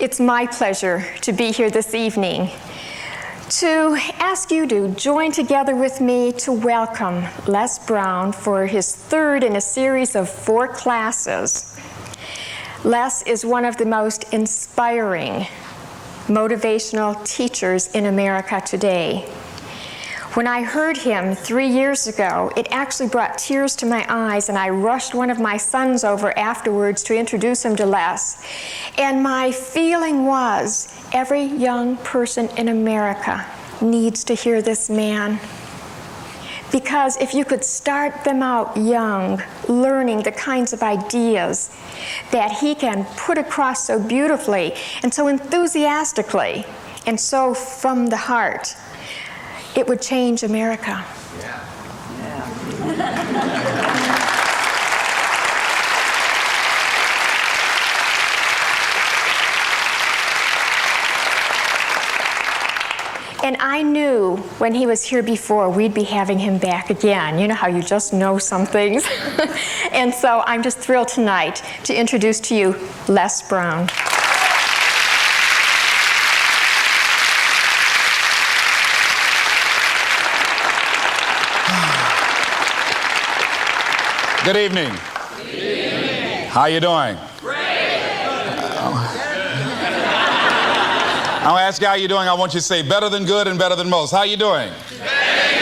It's my pleasure to be here this evening to ask you to join together with me to welcome Les Brown for his third in a series of 4 classes. Les is one of the most inspiring, motivational teachers in America today. When I heard him 3 years ago, it actually brought tears to my eyes, and I rushed one of my sons over afterwards to introduce him to Les. And my feeling was, every young person in America needs to hear this man. Because if you could start them out young, learning the kinds of ideas that he can put across so beautifully and so enthusiastically and so from the heart, it would change America. Yeah. And I knew when he was here before, we'd be having him back again. You know how you just know some things? And so I'm just thrilled tonight to introduce to you Les Brown. Good evening. Good evening. How you doing? Great. I'm gonna ask you how you doing. I want you to say better than good and better than most. How you doing? Better than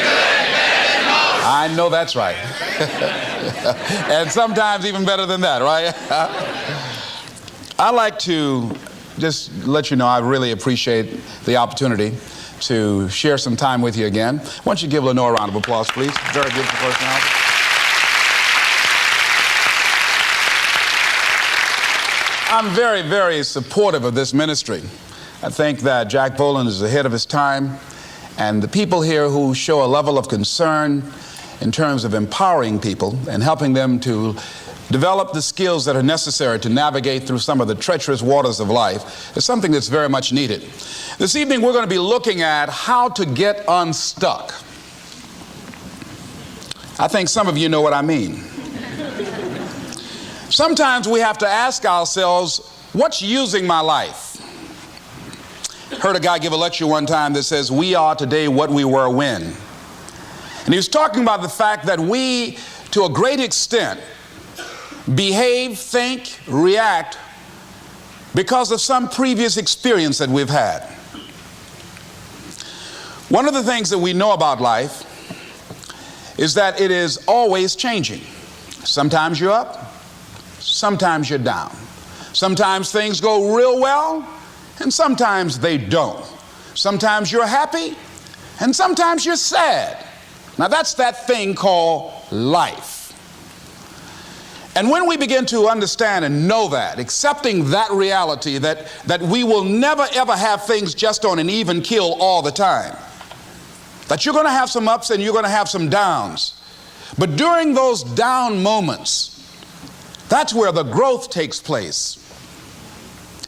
good and better than most. I know that's right. And sometimes even better than that, right? I like to just let you know I really appreciate the opportunity to share some time with you again. Why don't you give Lenore a round of applause, please? Very beautiful personality. I'm very, very supportive of this ministry. I think that Jack Boland is ahead of his time, and the people here who show a level of concern in terms of empowering people and helping them to develop the skills that are necessary to navigate through some of the treacherous waters of life is something that's very much needed. This evening we're going to be looking at how to get unstuck. I think some of you know what I mean. Sometimes we have to ask ourselves, what's using my life? Heard a guy give a lecture one time that says, we are today what we were when. And he was talking about the fact that we, to a great extent, behave, think, react because of some previous experience that we've had. One of the things that we know about life is that it is always changing. Sometimes you're up. Sometimes you're down. Sometimes things go real well, and sometimes they don't. Sometimes you're happy, and sometimes you're sad. Now that's that thing called life. And when we begin to understand and know that, accepting that reality that we will never ever have things just on an even keel all the time, that you're going to have some ups and you're going to have some downs, but during those down moments, that's where the growth takes place.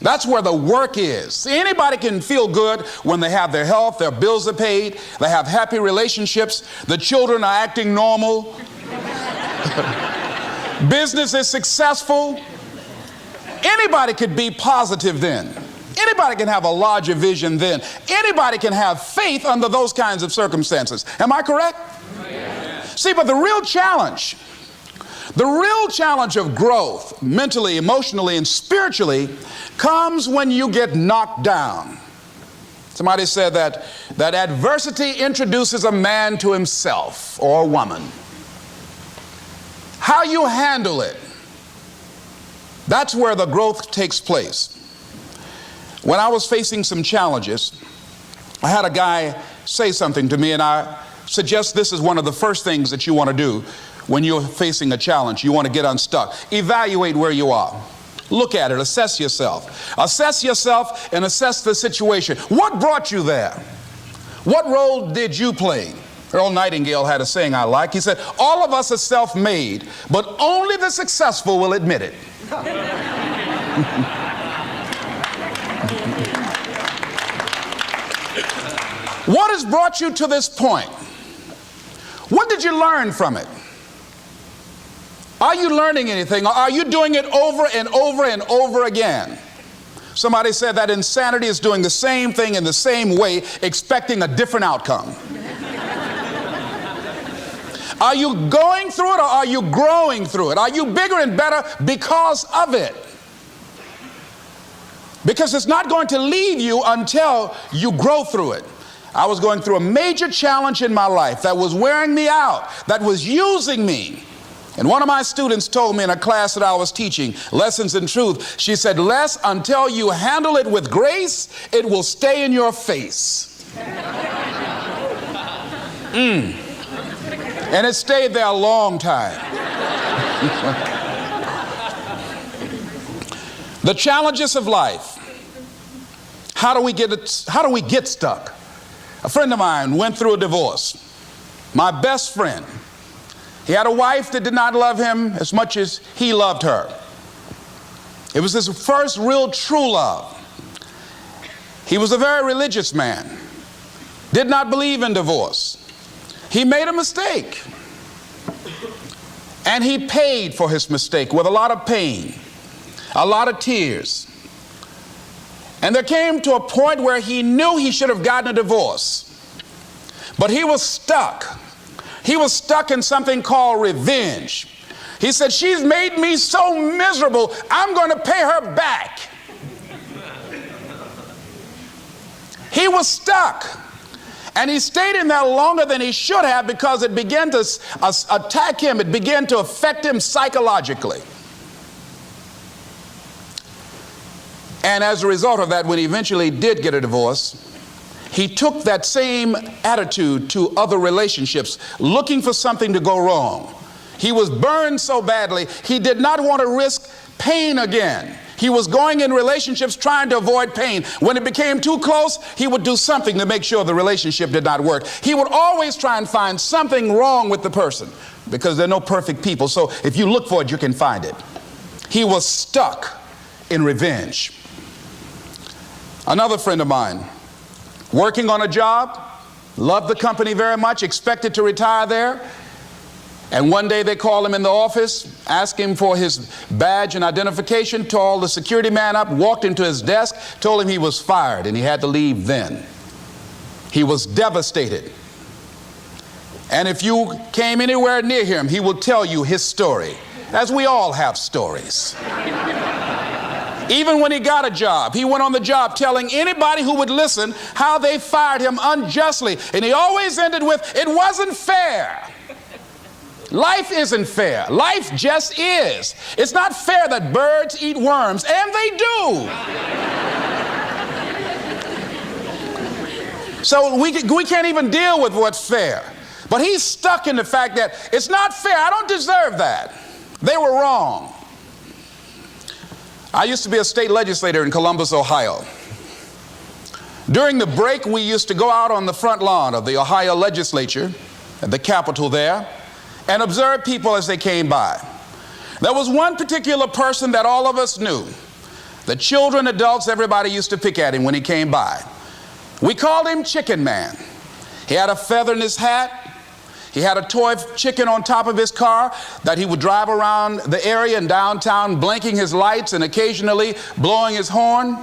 That's where the work is. See, anybody can feel good when they have their health, their bills are paid, they have happy relationships, the children are acting normal, business is successful. Anybody could be positive then. Anybody can have a larger vision then. Anybody can have faith under those kinds of circumstances. Am I correct? Yes. See, but the real challenge of growth, mentally, emotionally, and spiritually, comes when you get knocked down. Somebody said that adversity introduces a man to himself or a woman. How you handle it, that's where the growth takes place. When I was facing some challenges, I had a guy say something to me, and I suggest this is one of the first things that you want to do when you're facing a challenge. You want to get unstuck. Evaluate where you are. Look at it. Assess yourself. Assess yourself and assess the situation. What brought you there? What role did you play? Earl Nightingale had a saying I like. He said, all of us are self-made, but only the successful will admit it. What has brought you to this point? What did you learn from it? Are you learning anything? Or are you doing it over and over and over again? Somebody said that insanity is doing the same thing in the same way, expecting a different outcome. Are you going through it, or are you growing through it? Are you bigger and better because of it? Because it's not going to leave you until you grow through it. I was going through a major challenge in my life that was wearing me out, that was using me. And one of my students told me in a class that I was teaching, Lessons in Truth, she said, Les, until you handle it with grace, it will stay in your face. And it stayed there a long time. The challenges of life. How do we get stuck? A friend of mine went through a divorce. My best friend. He had a wife that did not love him as much as he loved her. It was his first real true love. He was a very religious man. Did not believe in divorce. He made a mistake. And he paid for his mistake with a lot of pain, a lot of tears. And there came to a point where he knew he should have gotten a divorce. But he was stuck. He was stuck in something called revenge. He said, she's made me so miserable, I'm going to pay her back. He was stuck. And he stayed in there longer than he should have because it began to attack him. It began to affect him psychologically. And as a result of that, when he eventually did get a divorce, he took that same attitude to other relationships, looking for something to go wrong. He was burned so badly, he did not want to risk pain again. He was going in relationships trying to avoid pain. When it became too close, he would do something to make sure the relationship did not work. He would always try and find something wrong with the person, because there are no perfect people. So if you look for it, you can find it. He was stuck in revenge. Another friend of mine, working on a job, loved the company very much, expected to retire there. And one day they called him in the office, asked him for his badge and identification, called the security man up, walked into his desk, told him he was fired and he had to leave then. He was devastated. And if you came anywhere near him, he will tell you his story, as we all have stories. Even when he got a job, he went on the job telling anybody who would listen how they fired him unjustly. And he always ended with, it wasn't fair. Life isn't fair. Life just is. It's not fair that birds eat worms, and they do. So we can't even deal with what's fair. But he's stuck in the fact that it's not fair. I don't deserve that. They were wrong. I used to be a state legislator in Columbus, Ohio. During the break, we used to go out on the front lawn of the Ohio legislature, at the Capitol there, and observe people as they came by. There was one particular person that all of us knew. The children, adults, everybody used to pick at him when he came by. We called him Chicken Man. He had a feather in his hat. He had a toy chicken on top of his car that he would drive around the area in downtown, blinking his lights and occasionally blowing his horn.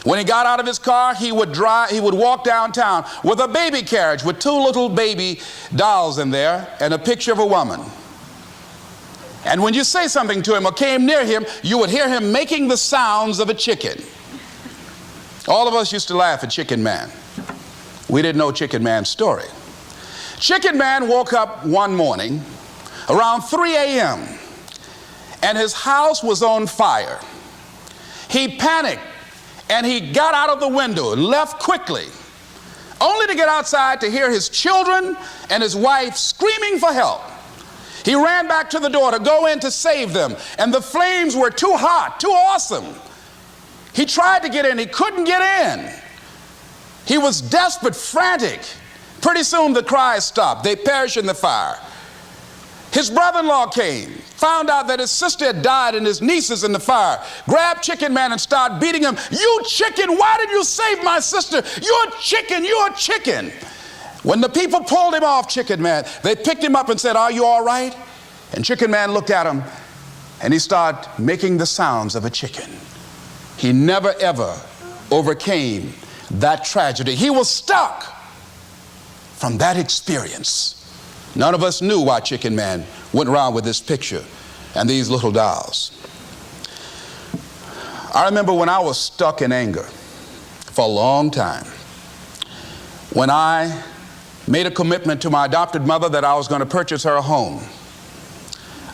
When he got out of his car, he would walk downtown with a baby carriage with two little baby dolls in there and a picture of a woman. And when you say something to him or came near him, you would hear him making the sounds of a chicken. All of us used to laugh at Chicken Man. We didn't know Chicken Man's story. Chicken Man woke up one morning around 3 a.m. and his house was on fire. He panicked and he got out of the window and left quickly, only to get outside to hear his children and his wife screaming for help. He ran back to the door to go in to save them, and the flames were too hot, too awesome. He tried to get in, he couldn't get in. He was desperate, frantic. Pretty soon the cries stopped. They perished in the fire. His brother-in-law came, found out that his sister had died and his nieces in the fire, grabbed Chicken Man and started beating him. You chicken, why did you save my sister? You're a chicken, you're a chicken. When the people pulled him off Chicken Man, they picked him up and said, are you all right? And Chicken Man looked at him and he started making the sounds of a chicken. he never ever overcame that tragedy. He was stuck from that experience. None of us knew why Chicken Man went around with this picture and these little dolls. I remember when I was stuck in anger for a long time, when I made a commitment to my adopted mother that I was going to purchase her a home.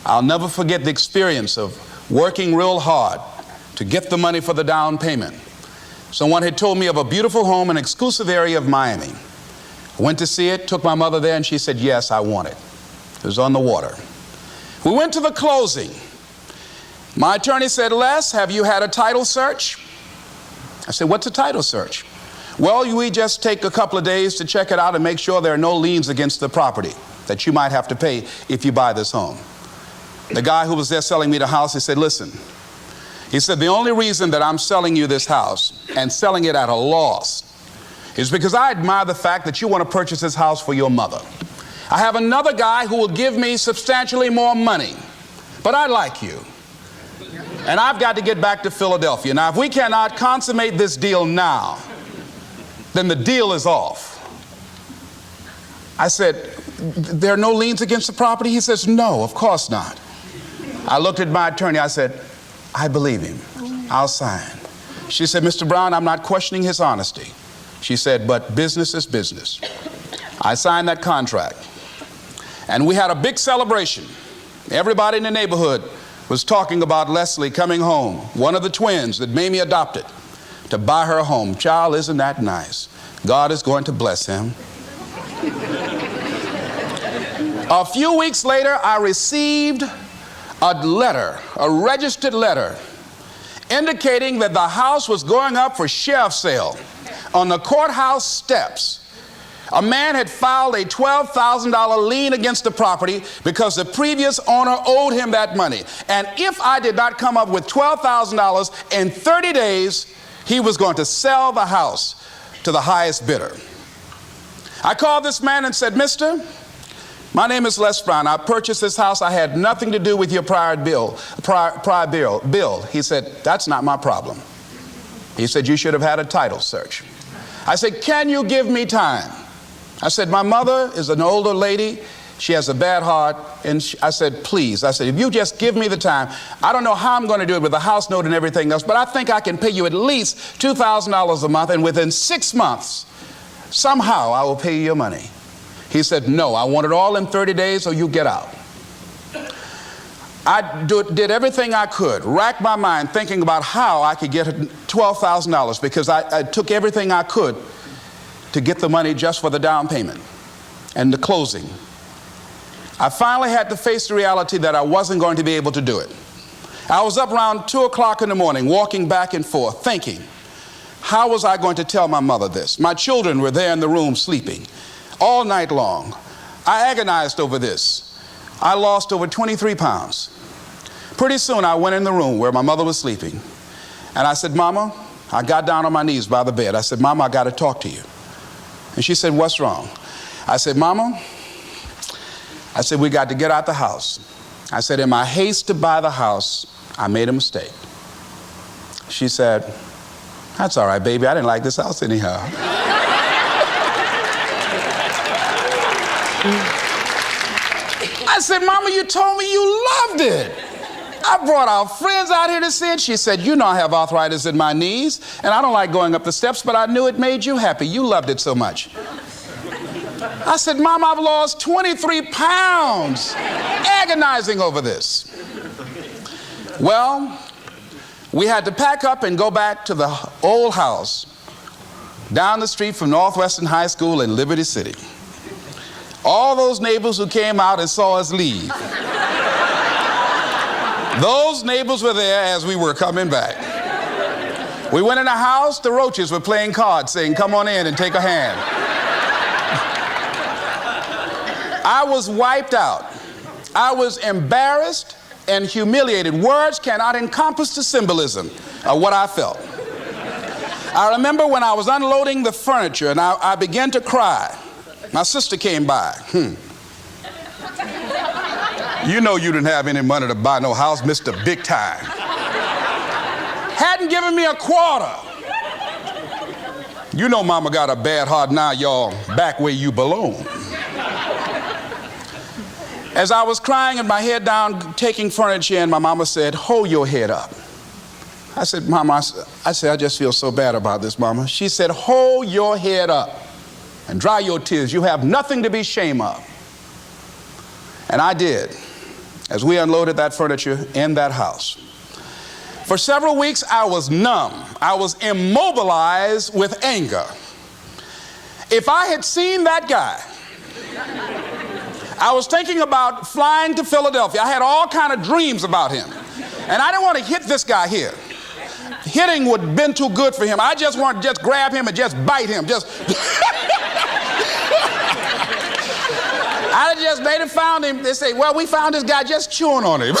I'll never forget the experience of working real hard to get the money for the down payment. Someone had told me of a beautiful home in an exclusive area of Miami. I went to see it, took my mother there, and she said, yes, I want it. It was on the water. We went to the closing. My attorney said, Les, have you had a title search? I said, what's a title search? Well, we just take a couple of days to check it out and make sure there are no liens against the property that you might have to pay if you buy this home. The guy who was there selling me the house, he said, listen, he said, the only reason that I'm selling you this house and selling it at a loss is because I admire the fact that you want to purchase this house for your mother. I have another guy who will give me substantially more money, but I like you. And I've got to get back to Philadelphia. Now, if we cannot consummate this deal now, then the deal is off. I said, there are no liens against the property? He says, no, of course not. I looked at my attorney. I said, I believe him. I'll sign. She said, Mr. Brown, I'm not questioning his honesty. She said, but business is business. I signed that contract. And we had a big celebration. Everybody in the neighborhood was talking about Leslie coming home, one of the twins that Mamie adopted, to buy her a home. Child, isn't that nice? God is going to bless him. A few weeks later, I received a letter, a registered letter, indicating that the house was going up for sheriff's sale on the courthouse steps. A man had filed a $12,000 lien against the property because the previous owner owed him that money. And if I did not come up with $12,000 in 30 days, he was going to sell the house to the highest bidder. I called this man and said, Mister, my name is Les Brown. I purchased this house. I had nothing to do with your prior bill. He said, that's not my problem. He said, you should have had a title search. I said, can you give me time? I said, my mother is an older lady. She has a bad heart. And I said, please. I said, if you just give me the time, I don't know how I'm going to do it with the house note and everything else, but I think I can pay you at least $2,000 a month, and within 6 months, somehow I will pay you your money. He said, no, I want it all in 30 days or you get out. I did everything I could, racked my mind thinking about how I could get $12,000 because I took everything I could to get the money just for the down payment and the closing. I finally had to face the reality that I wasn't going to be able to do it. I was up around 2 o'clock in the morning, walking back and forth, thinking, how was I going to tell my mother this? My children were there in the room sleeping all night long. I agonized over this. I lost over 23 pounds. Pretty soon I went in the room where my mother was sleeping, and I said, Mama, I got down on my knees by the bed. I said, Mama, I got to talk to you. And she said, what's wrong? I said, Mama, I said, we got to get out the house. I said, in my haste to buy the house, I made a mistake. She said, that's all right, baby. I didn't like this house anyhow. I said, Mama, you told me you loved it. I brought our friends out here to see it. She said, you know I have arthritis in my knees, and I don't like going up the steps, but I knew it made you happy. You loved it so much. I said, Mom, I've lost 23 pounds agonizing over this. Well, we had to pack up and go back to the old house down the street from Northwestern High School in Liberty City. All those neighbors who came out and saw us leave, those neighbors were there as we were coming back. We went in the house, the roaches were playing cards, saying, come on in and take a hand. I was wiped out. I was embarrassed and humiliated. Words cannot encompass the symbolism of what I felt. I remember when I was unloading the furniture and I began to cry. My sister came by. You know you didn't have any money to buy no house, Mr. Big Time. Hadn't given me a quarter. You know mama got a bad heart now, y'all, back where you belong. As I was crying and my head down, taking furniture in, my mama said, hold your head up. I said, Mama, I just feel so bad about this, Mama. She said, hold your head up and dry your tears. You have nothing to be ashamed of. And I did, as we unloaded that furniture in that house. For several weeks, I was numb. I was immobilized with anger. If I had seen that guy, I was thinking about flying to Philadelphia. I had all kind of dreams about him. And I didn't want to hit this guy here. Hitting would have been too good for him. I just wanted to just grab him and just bite him. I just made it, found him. They say, well, we found this guy just chewing on him.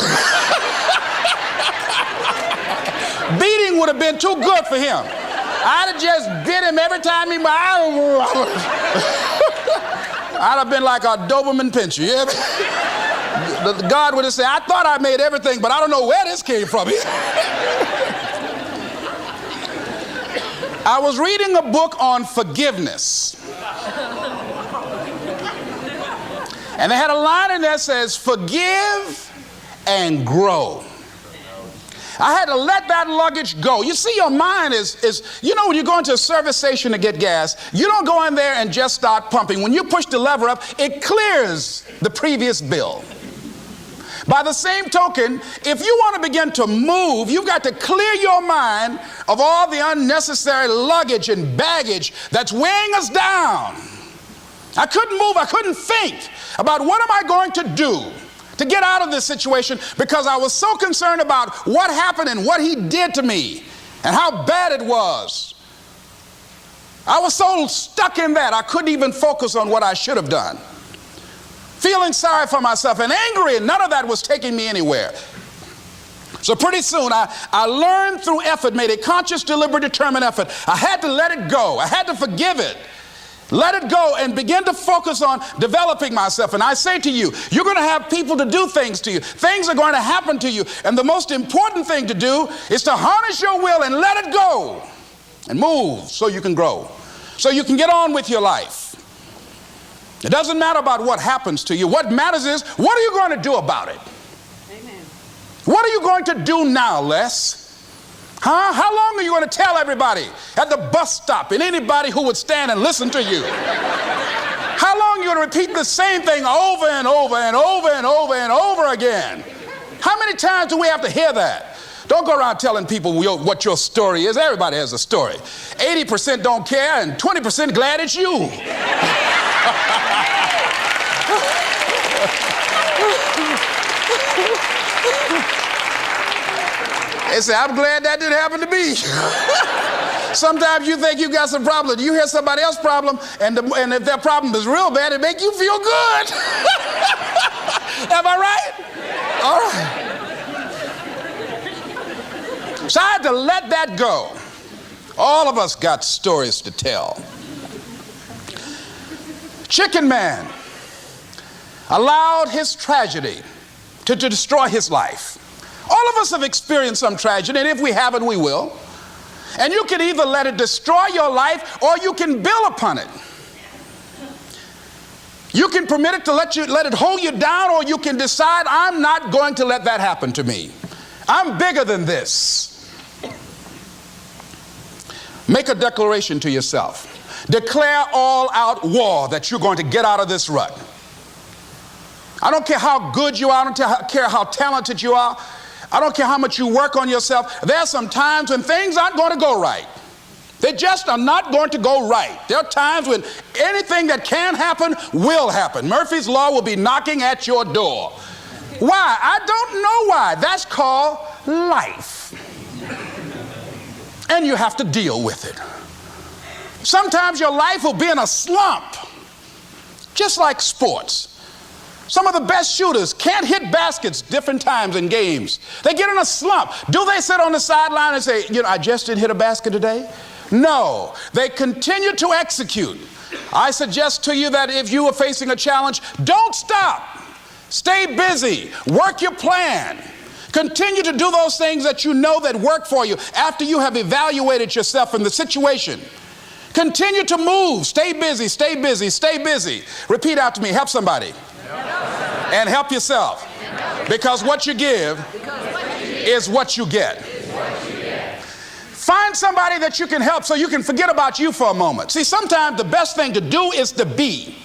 Beating would have been too good for him. I'd have just bit him every time he... I'd have been like a Doberman pincher. Yeah? God would have said, I thought I made everything, but I don't know where this came from. I was reading a book on forgiveness. And they had a line in there that says, forgive and grow. I had to let that luggage go. You see, your mind is you know, when you go into a service station to get gas, you don't go in there and just start pumping. When you push the lever up, it clears the previous bill. By the same token, if you want to begin to move, you've got to clear your mind of all the unnecessary luggage and baggage that's weighing us down. I couldn't move. I couldn't think about what am I going to do to get out of this situation, because I was so concerned about what happened and what he did to me and how bad it was. I was so stuck in that I couldn't even focus on what I should have done. Feeling sorry for myself and angry, and none of that was taking me anywhere. So pretty soon I learned through effort, made a conscious, deliberate, determined effort. I had to let it go. I had to forgive it. Let it go and begin to focus on developing myself. And I say to you, you're going to have people to do things to you. Things are going to happen to you. And the most important thing to do is to harness your will and let it go and move so you can grow, so you can get on with your life. It doesn't matter about what happens to you. What matters is, what are you going to do about it? Amen. What are you going to do now, Les? Huh? How long are you going to tell everybody at the bus stop and anybody who would stand and listen to you? How long are you going to repeat the same thing over and over and over and over and over again? How many times do we have to hear that? Don't go around telling people what your story is. Everybody has a story. 80% don't care and 20% glad it's you. They say, I'm glad that didn't happen to me. Sometimes you think you got some problem. You hear somebody else's problem, and if their problem is real bad, it make you feel good. Am I right? All right. So I had to let that go. All of us got stories to tell. Chicken Man allowed his tragedy to destroy his life. All of us have experienced some tragedy, and if we haven't, we will. And you can either let it destroy your life, or you can build upon it. You can permit it to let it hold you down, or you can decide, I'm not going to let that happen to me. I'm bigger than this. Make a declaration to yourself. Declare all-out war that you're going to get out of this rut. I don't care how good you are. I don't care how talented you are. I don't care how much you work on yourself. There are some times when things aren't going to go right. They just are not going to go right. There are times when anything that can happen will happen. Murphy's Law will be knocking at your door. Why? I don't know why. That's called life. And you have to deal with it. Sometimes your life will be in a slump, just like sports. Some of the best shooters can't hit baskets different times in games. They get in a slump. Do they sit on the sideline and say, I just didn't hit a basket today? No, they continue to execute. I suggest to you that if you are facing a challenge, don't stop. Stay busy. Work your plan. Continue to do those things that you know that work for you after you have evaluated yourself in the situation. Continue to move. Stay busy, stay busy, stay busy. Repeat after me. Help somebody. And help yourself. Because what you give is what you get. Find somebody that you can help so you can forget about you for a moment. See, sometimes the best thing to do is to be.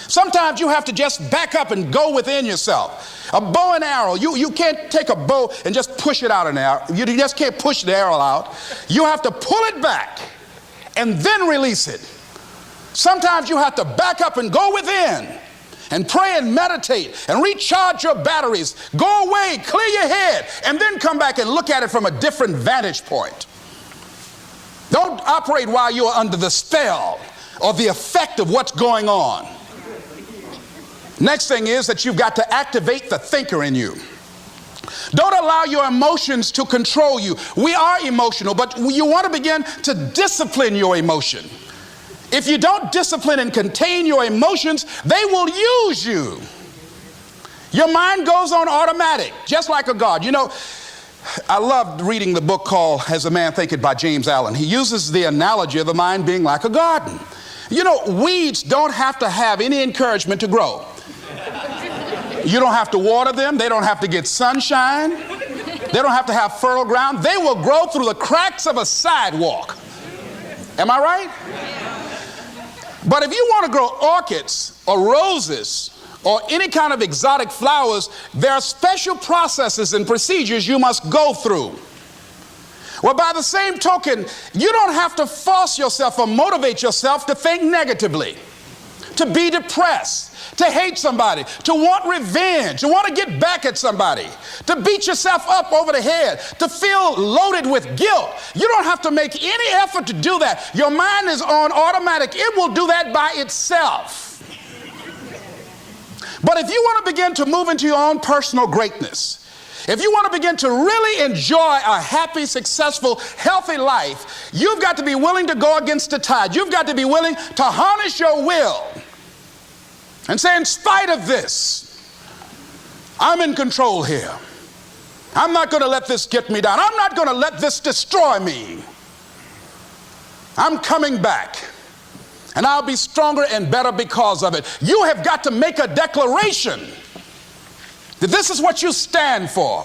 Sometimes you have to just back up and go within yourself. A bow and arrow, you can't take a bow and just push it out an arrow. You just can't push the arrow out. You have to pull it back and then release it. Sometimes you have to back up and go within and pray and meditate and recharge your batteries. Go away, clear your head, and then come back and look at it from a different vantage point. Don't operate while you're under the spell or the effect of what's going on. Next thing is that you've got to activate the thinker in you. Don't allow your emotions to control you. We are emotional, but you want to begin to discipline your emotion. If you don't discipline and contain your emotions, they will use you. Your mind goes on automatic, just like a guard. You know, I loved reading the book called As a Man Thinketh by James Allen. He uses the analogy of the mind being like a garden. You know, weeds don't have to have any encouragement to grow. You don't have to water them. They don't have to get sunshine. They don't have to have fertile ground. They will grow through the cracks of a sidewalk. Am I right? But if you want to grow orchids or roses or any kind of exotic flowers, there are special processes and procedures you must go through. Well, by the same token, you don't have to force yourself or motivate yourself to think negatively, to be depressed, to hate somebody, to want revenge, to want to get back at somebody, to beat yourself up over the head, to feel loaded with guilt. You don't have to make any effort to do that. Your mind is on automatic. It will do that by itself. But if you want to begin to move into your own personal greatness, if you want to begin to really enjoy a happy, successful, healthy life, you've got to be willing to go against the tide. You've got to be willing to harness your will and say, in spite of this, I'm in control here. I'm not going to let this get me down. I'm not going to let this destroy me. I'm coming back, and I'll be stronger and better because of it. You have got to make a declaration that this is what you stand for.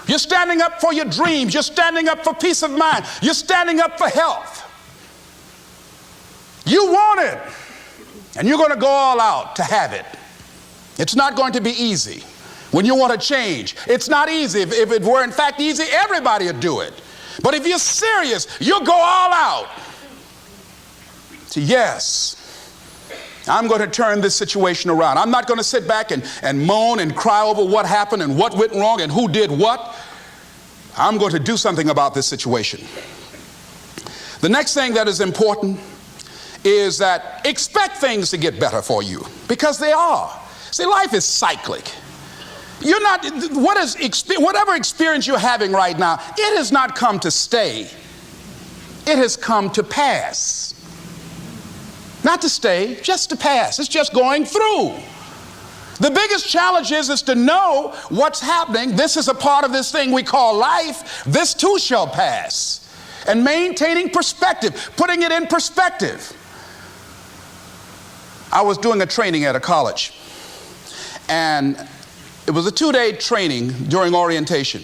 You're standing up for your dreams. You're standing up for peace of mind. You're standing up for health. You want it, and you're going to go all out to have it. It's not going to be easy. When you want to change, it's not easy. If it were in fact easy, everybody would do it. But if you're serious, you'll go all out. So yes, I'm going to turn this situation around. I'm not going to sit back and moan and cry over what happened and what went wrong and who did what. I'm going to do something about this situation. The next thing that is important is that expect things to get better for you, because they are. See, life is cyclic. You're not, whatever experience you're having right now, it has not come to stay. It has come to pass. Not to stay, just to pass. It's just going through. The biggest challenge is to know what's happening. This is a part of this thing we call life. This too shall pass. And maintaining perspective, putting it in perspective. I was doing a training at a college, and it was a 2-day training during orientation.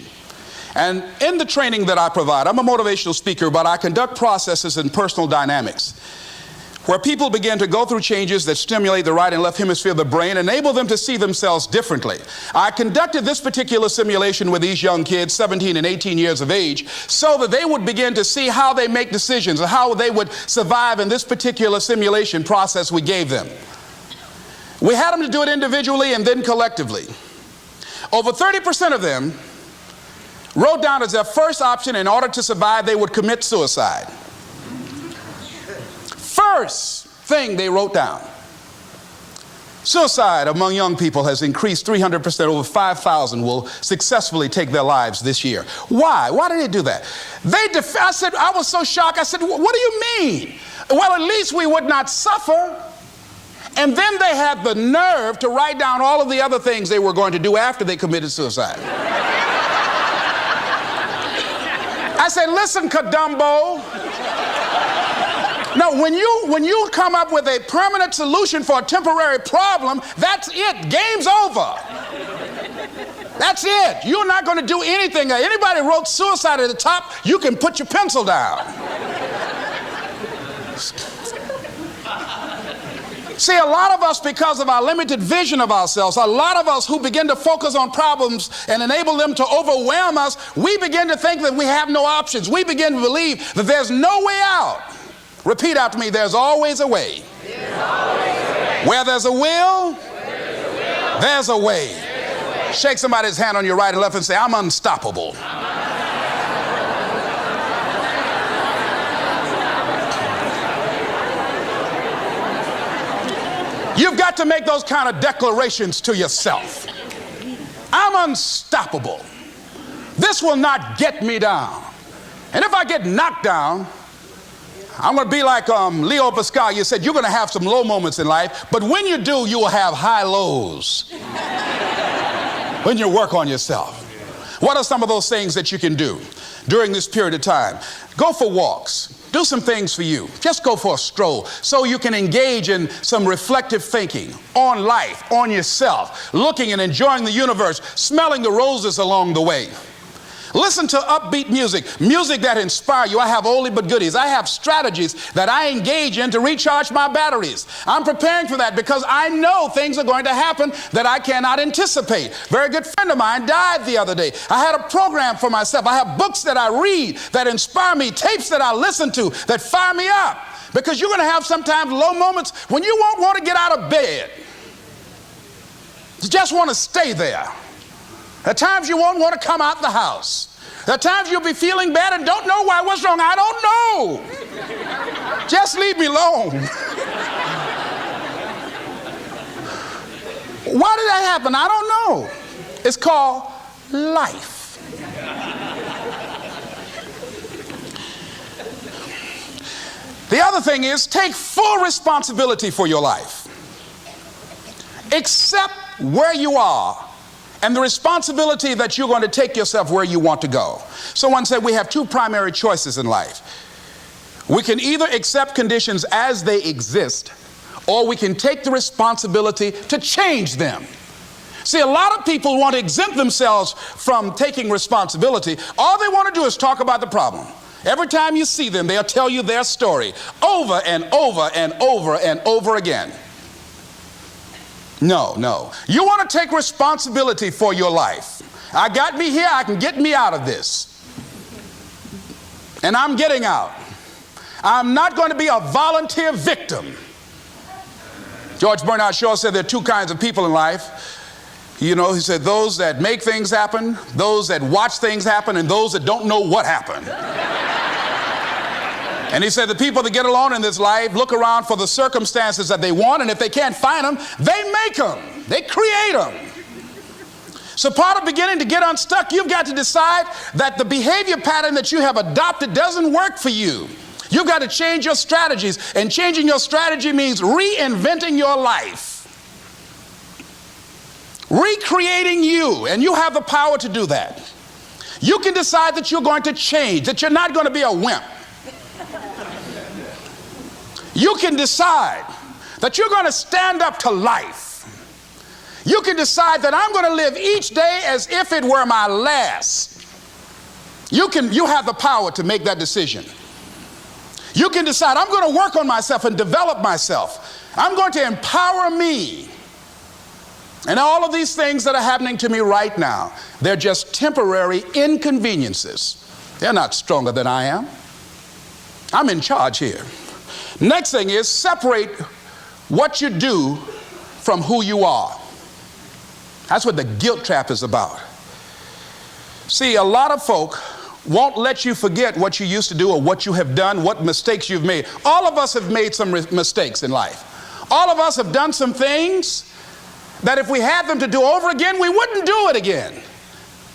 And in the training that I provide, I'm a motivational speaker, but I conduct processes in personal dynamics, where people begin to go through changes that stimulate the right and left hemisphere of the brain, enable them to see themselves differently. I conducted this particular simulation with these young kids, 17 and 18 years of age, so that they would begin to see how they make decisions and how they would survive in this particular simulation process we gave them. We had them to do it individually and then collectively. Over 30% of them wrote down as their first option, in order to survive, they would commit suicide. First thing they wrote down. Suicide among young people has increased 300%. Over 5,000 will successfully take their lives this year. Why? Why did they do that? I was so shocked. I said, what do you mean? Well, at least we would not suffer. And then they had the nerve to write down all of the other things they were going to do after they committed suicide. I said, listen, Kadumbo. No, when you come up with a permanent solution for a temporary problem, that's it. Game's over. That's it. You're not going to do anything. Anybody wrote suicide at the top, you can put your pencil down. See, a lot of us, because of our limited vision of ourselves, a lot of us who begin to focus on problems and enable them to overwhelm us, we begin to think that we have no options. We begin to believe that there's no way out. Repeat after me, there's always a way. Where there's a will, there's a way. Shake somebody's hand on your right and left and say, I'm unstoppable. You've got to make those kind of declarations to yourself. I'm unstoppable. This will not get me down. And if I get knocked down, I'm going to be like Leo Pascal. You said you're going to have some low moments in life, but when you do, you will have high lows when you work on yourself. What are some of those things that you can do during this period of time? Go for walks. Do some things for you. Just go for a stroll so you can engage in some reflective thinking on life, on yourself, looking and enjoying the universe, smelling the roses along the way. Listen to upbeat music, music that inspires you. I have oldie but goodies. I have strategies that I engage in to recharge my batteries. I'm preparing for that because I know things are going to happen that I cannot anticipate. A very good friend of mine died the other day. I had a program for myself. I have books that I read that inspire me, tapes that I listen to that fire me up. Because you're going to have sometimes low moments when you won't want to get out of bed. You just want to stay there. At times you won't want to come out the house. At times you'll be feeling bad and don't know why. What's wrong? I don't know. Just leave me alone. Why did that happen? I don't know. It's called life. The other thing is take full responsibility for your life. Accept where you are and the responsibility that you're going to take yourself where you want to go. Someone said we have two primary choices in life. We can either accept conditions as they exist, or we can take the responsibility to change them. See, a lot of people want to exempt themselves from taking responsibility. All they want to do is talk about the problem. Every time you see them, they'll tell you their story over and over and over and over again. No. You want to take responsibility for your life. I got me here, I can get me out of this. And I'm getting out. I'm not going to be a volunteer victim. George Bernard Shaw said there are two kinds of people in life. You know, he said those that make things happen, those that watch things happen, and those that don't know what happened. And he said the people that get along in this life look around for the circumstances that they want, and if they can't find them, they make them. They create them. So part of beginning to get unstuck, you've got to decide that the behavior pattern that you have adopted doesn't work for you. You've got to change your strategies, and changing your strategy means reinventing your life. Recreating you, and you have the power to do that. You can decide that you're going to change, that you're not going to be a wimp. You can decide that you're going to stand up to life. You can decide that I'm going to live each day as if it were my last. You have the power to make that decision. You can decide I'm going to work on myself and develop myself. I'm going to empower me. And all of these things that are happening to me right now, they're just temporary inconveniences. They're not stronger than I am. I'm in charge here. Next thing is separate what you do from who you are. That's what the guilt trap is about. See, a lot of folk won't let you forget what you used to do or what you have done, what mistakes you've made. All of us have made some mistakes in life. All of us have done some things that if we had them to do over again, we wouldn't do it again.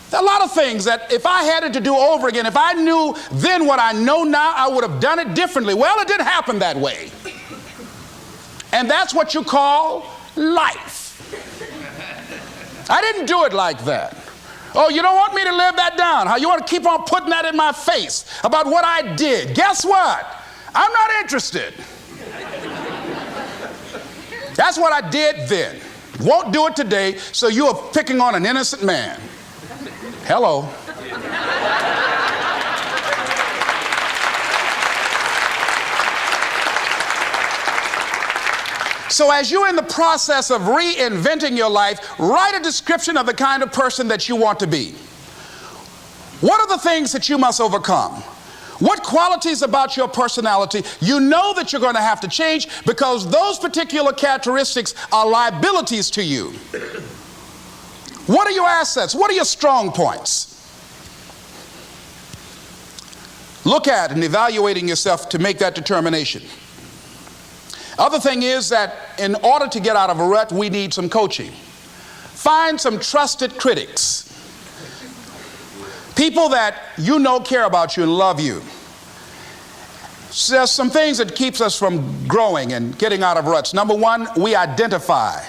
There are a lot of things that if I had it to do over again, if I knew then what I know now, I would have done it differently. Well, it didn't happen that way. And that's what you call life. I didn't do it like that. Oh, you don't want me to live that down? down, how you want to keep on putting that in my face about what I did. Guess what? I'm not interested. That's what I did then. Won't do it today, so you are picking on an innocent man. Hello. So as you're in the process of reinventing your life, write a description of the kind of person that you want to be. What are the things that you must overcome? What qualities about your personality you know that you're going to have to change because those particular characteristics are liabilities to you? What are your assets? What are your strong points? Look at and evaluating yourself to make that determination. Other thing is that in order to get out of a rut, we need some coaching. Find some trusted critics. People that you know care about you and love you. So there's some things that keeps us from growing and getting out of ruts. Number one, we identify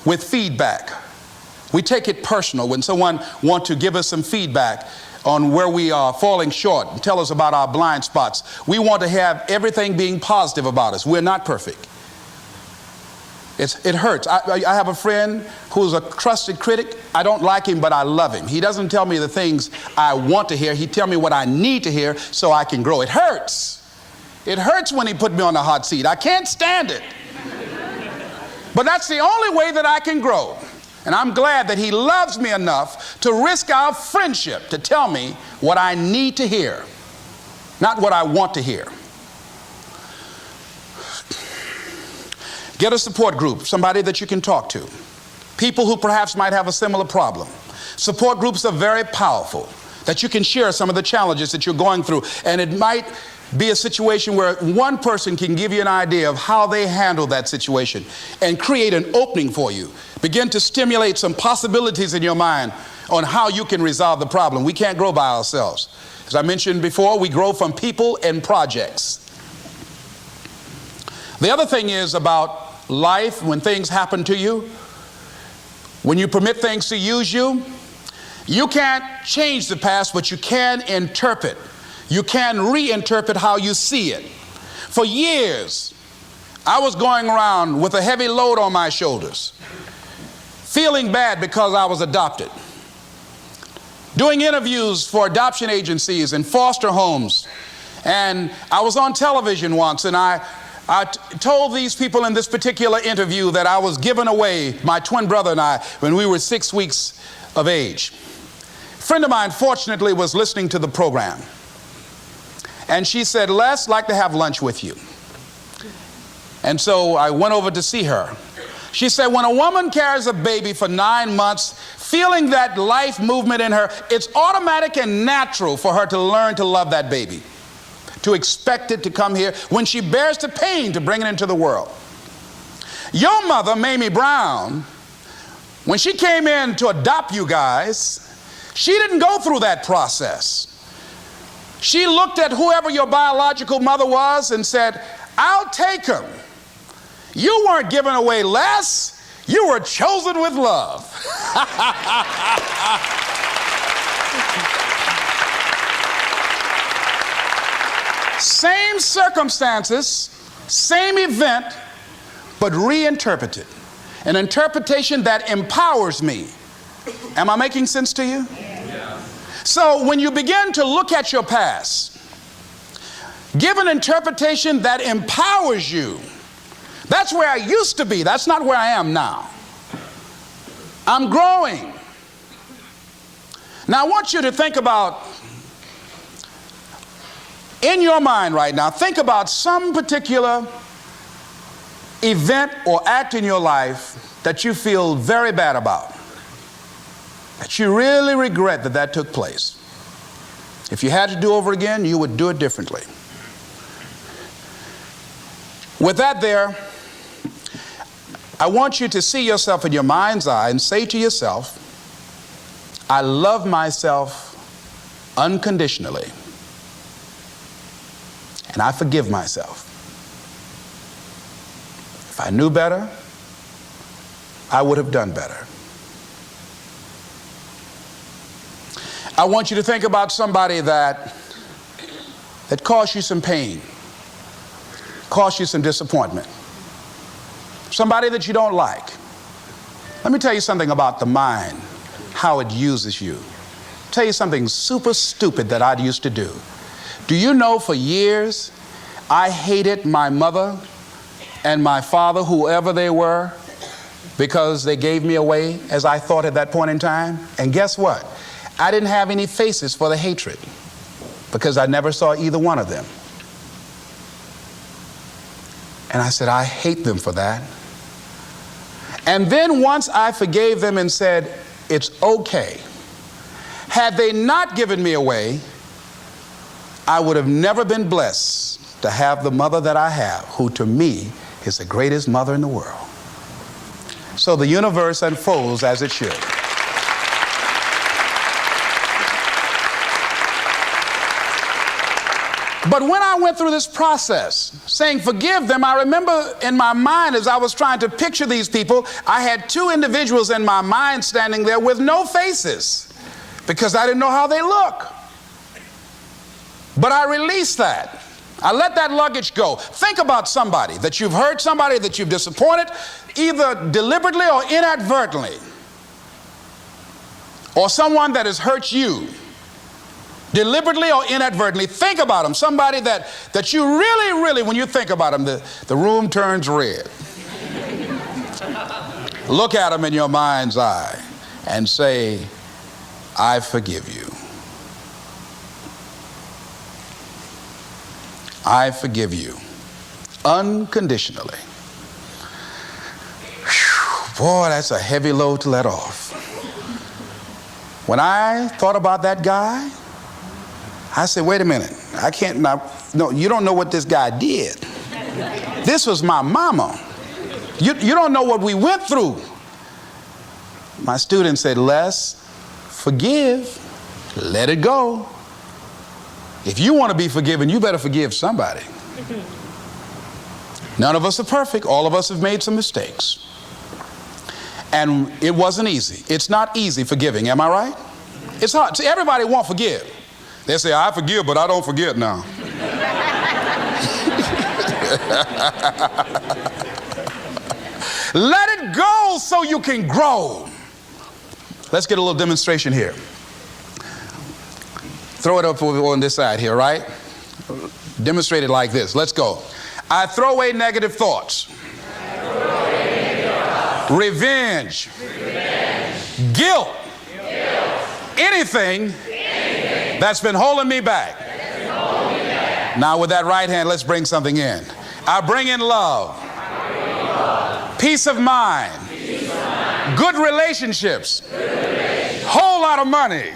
with feedback. We take it personal when someone wants to give us some feedback on where we are falling short and tell us about our blind spots. We want to have everything being positive about us. We're not perfect. It hurts. I have a friend who's a trusted critic. I don't like him, but I love him. He doesn't tell me the things I want to hear. He tells me what I need to hear so I can grow. It hurts. It hurts when he put me on the hot seat. I can't stand it. But that's the only way that I can grow. And I'm glad that he loves me enough to risk our friendship to tell me what I need to hear, not what I want to hear. Get a support group, somebody that you can talk to. People who perhaps might have a similar problem. Support groups are very powerful, that you can share some of the challenges that you're going through. And it might be a situation where one person can give you an idea of how they handle that situation and create an opening for you. Begin to stimulate some possibilities in your mind on how you can resolve the problem. We can't grow by ourselves. As I mentioned before, we grow from people and projects. The other thing is about life, when things happen to you, when you permit things to use you, you can't change the past, but you can interpret. You can reinterpret how you see it. For years, I was going around with a heavy load on my shoulders, feeling bad because I was adopted, doing interviews for adoption agencies and foster homes. And I was on television once, and I told these people in this particular interview that I was given away, my twin brother and I, when we were 6 weeks of age. A friend of mine, fortunately, was listening to the program. And she said, "Les, I'd like to have lunch with you." And so I went over to see her. She said, when a woman carries a baby for 9 months, feeling that life movement in her, it's automatic and natural for her to learn to love that baby, to expect it to come here when she bears the pain to bring it into the world. Your mother, Mamie Brown, when she came in to adopt you guys, she didn't go through that process. She looked at whoever your biological mother was and said, "I'll take him. You weren't given away, Les. You were chosen with love." Same circumstances, same event, but reinterpreted. An interpretation that empowers me. Am I making sense to you? Yeah. So when you begin to look at your past, give an interpretation that empowers you. That's where I used to be. That's not where I am now. I'm growing. Now I want you to think about, in your mind right now, think about some particular event or act in your life that you feel very bad about, that you really regret that took place. If you had to do over again, you would do it differently. With that there, I want you to see yourself in your mind's eye and say to yourself, "I love myself unconditionally, and I forgive myself. If I knew better, I would have done better." I want you to think about somebody that caused you some pain, caused you some disappointment, somebody that you don't like. Let me tell you something about the mind, how it uses you. Tell you something super stupid that I used to do. Do you know for years I hated my mother and my father, whoever they were, because they gave me away as I thought at that point in time? And guess what? I didn't have any faces for the hatred because I never saw either one of them. And I said, I hate them for that. And then once I forgave them and said, it's okay, had they not given me away, I would have never been blessed to have the mother that I have, who to me is the greatest mother in the world. So the universe unfolds as it should. But when I went through this process, saying forgive them, I remember in my mind as I was trying to picture these people, I had two individuals in my mind standing there with no faces because I didn't know how they look. But I released that. I let that luggage go. Think about somebody that you've hurt, somebody that you've disappointed, either deliberately or inadvertently, or someone that has hurt you deliberately or inadvertently. Think about them. Somebody that you really, when you think about them, the room turns red. Look at them in your mind's eye and say, I forgive you. I forgive you unconditionally. Whew, boy, that's a heavy load to let off. When I thought about that guy, I said, wait a minute, I can't, no, you don't know what this guy did. This was my mama. You don't know what we went through. My student said, Les, forgive, let it go. If you want to be forgiven, you better forgive somebody. None of us are perfect. All of us have made some mistakes. And it wasn't easy. It's not easy forgiving, am I right? It's hard. See, everybody won't forgive. They say, I forgive, but I don't forget now. Let it go so you can grow. Let's get a little demonstration here. Throw it up on this side here, right? Demonstrate it like this. Let's go. I throw away negative thoughts. Revenge. Guilt. Anything that's been holding me back. Now with that right hand, let's bring something in. I bring in love. Peace of mind. Good relationships. Whole lot of money.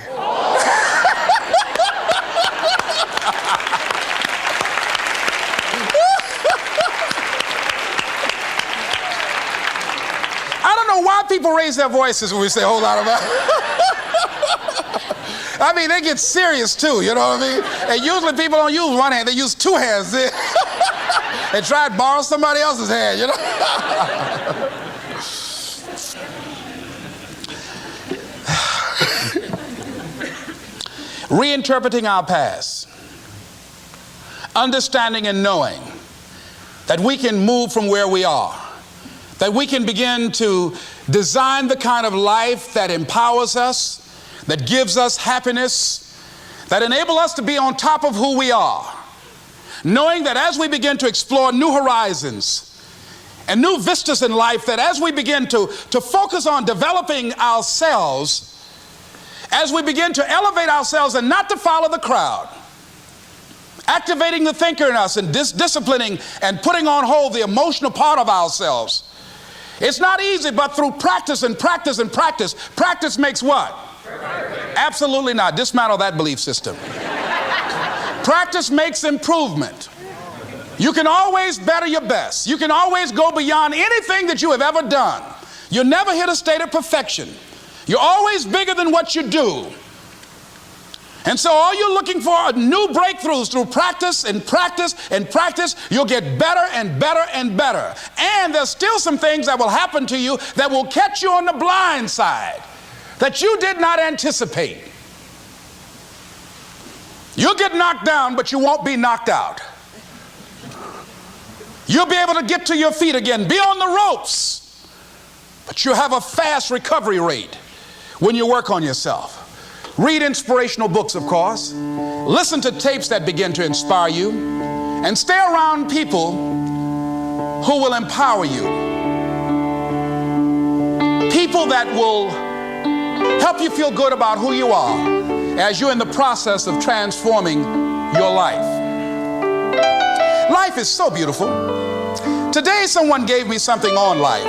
I don't know why people raise their voices when we say whole lot of money. I mean, they get serious too, you know what I mean? And usually people don't use one hand, they use two hands. And try to borrow somebody else's hand, you know? Reinterpreting our past. Understanding and knowing that we can move from where we are. That we can begin to design the kind of life that empowers us, that gives us happiness, that enable us to be on top of who we are. Knowing that as we begin to explore new horizons and new vistas in life, that as we begin to focus on developing ourselves, as we begin to elevate ourselves and not to follow the crowd, activating the thinker in us and disciplining and putting on hold the emotional part of ourselves. It's not easy, but through practice and practice and practice, practice makes what? Perfect. Absolutely not. Dismantle that belief system. Practice makes improvement. You can always better your best. You can always go beyond anything that you have ever done. You'll never hit a state of perfection. You're always bigger than what you do. And so all you're looking for are new breakthroughs through practice and practice and practice. You'll get better and better and better. And there's still some things that will happen to you that will catch you on the blind side that you did not anticipate. You'll get knocked down, but you won't be knocked out. You'll be able to get to your feet again, be on the ropes, but you'll have a fast recovery rate when you work on yourself. Read inspirational books, of course. Listen to tapes that begin to inspire you, and stay around people who will empower you. People that will help you feel good about who you are as you're in the process of transforming your life. Life is so beautiful. Today someone gave me something on life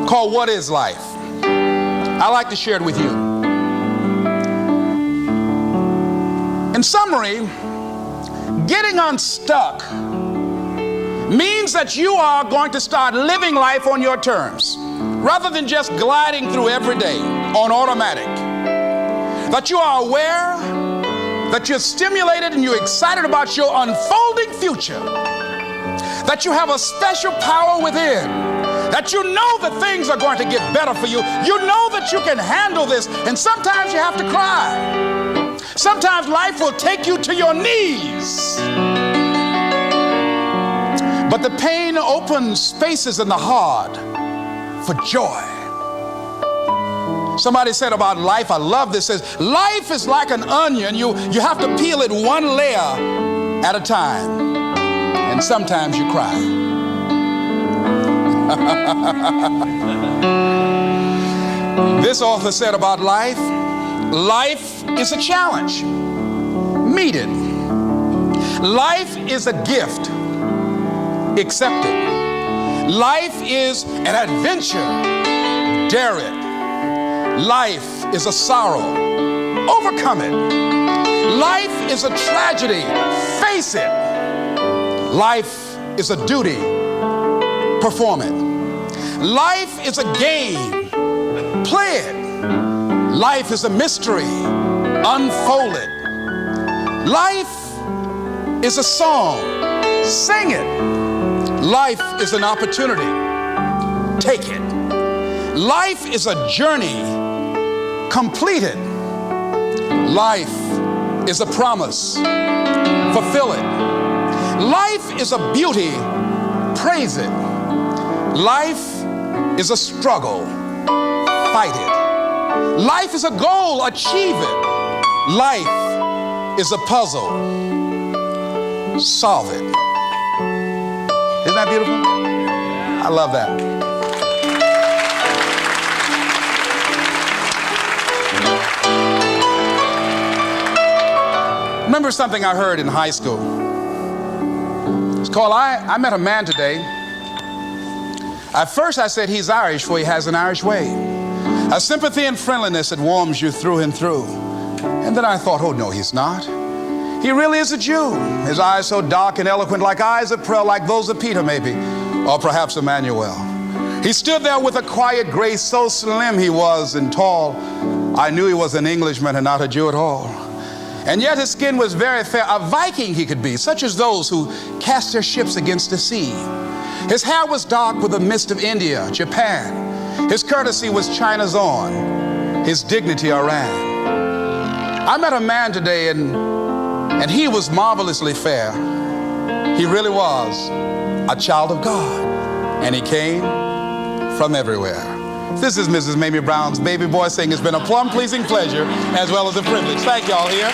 called What is Life? I'd like to share it with you. In summary, getting unstuck means that you are going to start living life on your terms rather than just gliding through every day on automatic. That you are aware, that you're stimulated and you're excited about your unfolding future. That you have a special power within. That you know that things are going to get better for you. You know that you can handle this, and sometimes you have to cry. Sometimes life will take you to your knees. But the pain opens spaces in the heart for joy. Somebody said about life, I love this, says, life is like an onion. You have to peel it one layer at a time. And sometimes you cry. This author said about life, life is a challenge. Meet it. Life is a gift. Accept it. Life is an adventure. Dare it. Life is a sorrow. Overcome it. Life is a tragedy. Face it. Life is a duty. Perform it. Life is a game. Play it. Life is a mystery. Unfold it. Life is a song. Sing it. Life is an opportunity. Take it. Life is a journey. Complete it. Life is a promise. Fulfill it. Life is a beauty. Praise it. Life is a struggle. Fight it. Life is a goal. Achieve it. Life is a puzzle. Solve it. Isn't that beautiful? I love that. Remember something I heard in high school. It's called, I met a man today. At first I said he's Irish, for he has an Irish way. A sympathy and friendliness that warms you through and through. And then I thought, oh no, he's not. He really is a Jew. His eyes so dark and eloquent, like eyes of pearl, like those of Peter maybe, or perhaps Emmanuel. He stood there with a quiet grace, so slim he was and tall. I knew he was an Englishman and not a Jew at all. And yet his skin was very fair, a Viking he could be, such as those who cast their ships against the sea. His hair was dark with the mist of India, Japan. His courtesy was China's own, his dignity Iran. I met a man today and he was marvelously fair. He really was a child of God, and he came from everywhere. This is Mrs. Mamie Brown's baby boy saying it's been a plum-pleasing pleasure as well as a privilege. Thank y'all here.